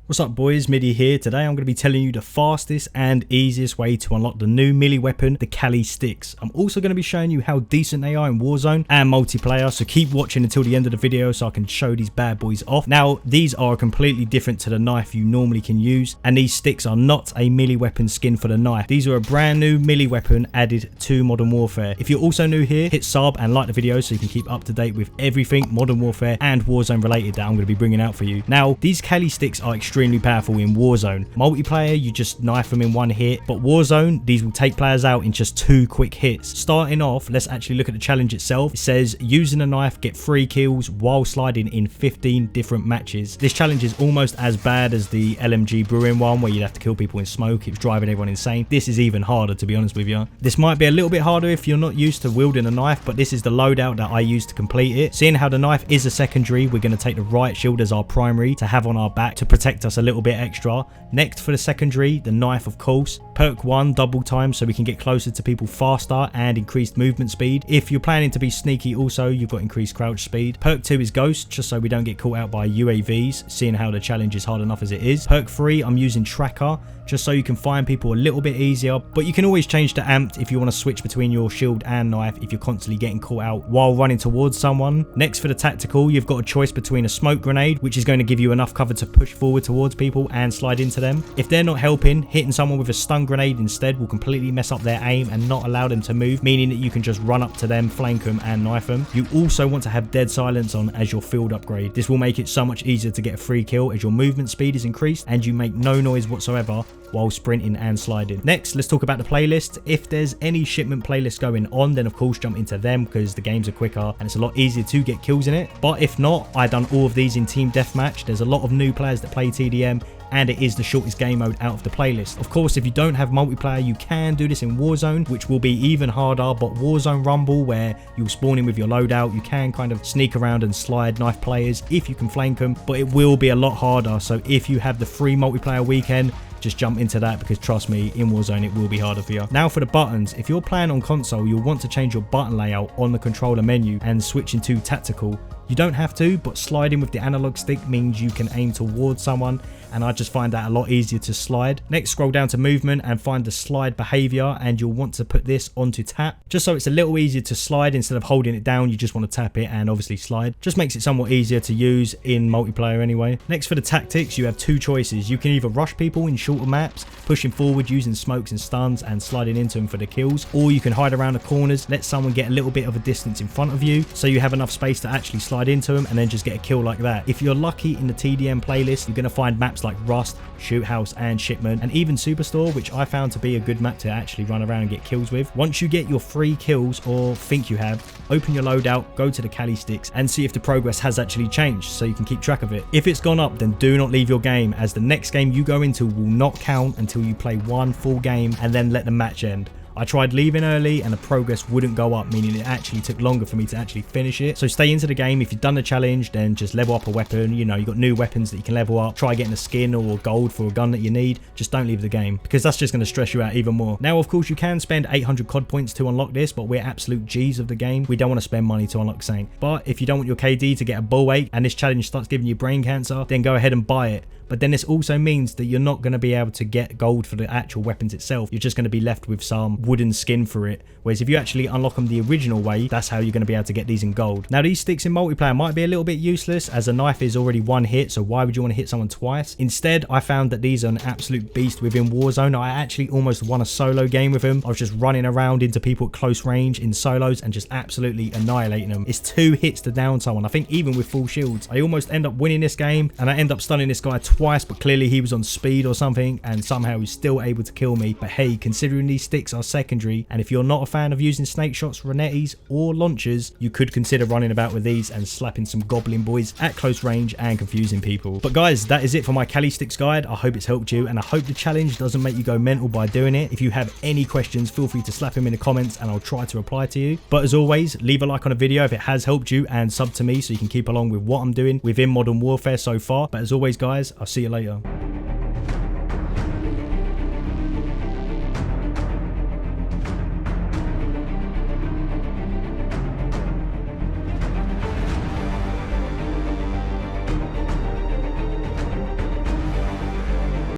What's up boys, Middi here. Today I'm going to be telling you the fastest and easiest way to unlock the new melee weapon, the Cali sticks. I'm also going to be showing you how decent they are in Warzone and multiplayer, so keep watching until the end of the video so I can show these bad boys off. Now, these are completely different to the knife you normally can use, and these sticks are not a melee weapon skin for the knife. These are a brand new melee weapon added to Modern Warfare. If you're also new here, hit sub and like the video so you can keep up to date with everything Modern Warfare and Warzone related that I'm going to be bringing out for you. Now, these Cali sticks are extremely powerful in Warzone. Multiplayer, you just knife them in one hit, but Warzone, these will take players out in just 2 quick hits. Starting off, let's actually look at the challenge itself. It says, using a knife, get 3 kills while sliding in 15 different matches. This challenge is almost as bad as the LMG Brewing one, where you'd have to kill people in smoke. It's driving everyone insane. This is even harder, to be honest with you. This might be a little bit harder if you're not used to wielding a knife, but this is the loadout that I used to complete it. Seeing how the knife is a secondary, we're going to take the right shield as our primary to have on our back to protect us a little bit extra. Next for the secondary, the knife, of course. Perk 1, double time, so we can get closer to people faster and increased movement speed. If you're planning to be sneaky also, you've got increased crouch speed. Perk 2 is ghost, just so we don't get caught out by UAVs, seeing how the challenge is hard enough as it is. Perk 3, I'm using tracker, just so you can find people a little bit easier, but you can always change to amped if you want to switch between your shield and knife if you're constantly getting caught out while running towards someone. Next for the tactical, you've got a choice between a smoke grenade, which is going to give you enough cover to push forward towards people and slide into them. If they're not helping, hitting someone with a stun grenade instead will completely mess up their aim and not allow them to move, meaning that you can just run up to them, flank them and knife them. You also want to have dead silence on as your field upgrade. This will make it so much easier to get a free kill as your movement speed is increased and you make no noise whatsoever while sprinting and sliding. Next, let's talk about the playlist. If there's any shipment playlists going on, then of course jump into them because the games are quicker and it's a lot easier to get kills in it. But if not, I've done all of these in team deathmatch. There's a lot of new players that play TDM and it is the shortest game mode out of the playlist. Of course, if you don't have multiplayer, you can do this in Warzone, which will be even harder, but Warzone Rumble, where you'll spawn in with your loadout, you can kind of sneak around and slide knife players if you can flank them, but it will be a lot harder. So if you have the free multiplayer weekend, just jump into that because trust me, in Warzone it will be harder for you. Now for the buttons, if you're playing on console, you'll want to change your button layout on the controller menu and switch into tactical. You don't have to, but sliding with the analog stick means you can aim towards someone, and I just find that a lot easier to slide. Next, scroll down to movement and find the slide behavior, and you'll want to put this onto tap, just so it's a little easier to slide. Instead of holding it down, you just want to tap it and obviously slide. Just makes it somewhat easier to use in multiplayer anyway. Next for the tactics, you have 2 choices. You can either rush people in shorter maps, pushing forward using smokes and stuns and sliding into them for the kills, or you can hide around the corners, let someone get a little bit of a distance in front of you so you have enough space to actually slide into them and then just get a kill like that. If you're lucky in the TDM playlist, you're going to find maps like Rust, Shoot House and Shipment, and even Superstore, which I found to be a good map to actually run around and get kills with. Once you get your 3 kills, or think you have, open your loadout, go to the Cali sticks and see if the progress has actually changed so you can keep track of it. If it's gone up, then do not leave your game, as the next game you go into will not count until you play 1 full game and then let the match end. I tried leaving early and the progress wouldn't go up, meaning it actually took longer for me to actually finish it. So stay into the game. If you've done the challenge, then just level up a weapon. You know, you've got new weapons that you can level up. Try getting a skin or gold for a gun that you need. Just don't leave the game because that's just going to stress you out even more. Now, of course, you can spend 800 COD points to unlock this, but we're absolute G's of the game. We don't want to spend money to unlock something. But if you don't want your KD to get a ball ache and this challenge starts giving you brain cancer, then go ahead and buy it. But then this also means that you're not going to be able to get gold for the actual weapons itself. You're just going to be left with some wooden skin for it. Whereas if you actually unlock them the original way, that's how you're going to be able to get these in gold. Now, these sticks in multiplayer might be a little bit useless, as a knife is already 1 hit, so why would you want to hit someone twice? Instead, I found that these are an absolute beast within Warzone. I actually almost won a solo game with them. I was just running around into people at close range in solos and just absolutely annihilating them. It's 2 hits to down someone. I think even with full shields, I almost end up winning this game, and I end up stunning this guy twice, but clearly he was on speed or something, and somehow he's still able to kill me. But hey, considering these sticks are secondary, and if you're not a fan of using snake shots, Renettis or launchers, you could consider running about with these and slapping some goblin boys at close range and confusing people. But guys, that is it for my Cali sticks guide. I hope it's helped you, and I hope the challenge doesn't make you go mental by doing it. If you have any questions, feel free to slap them in the comments and I'll try to reply to you. But as always, leave a like on a video if it has helped you, and sub to me so you can keep along with what I'm doing within Modern Warfare so far. But as always guys, I'll see you later.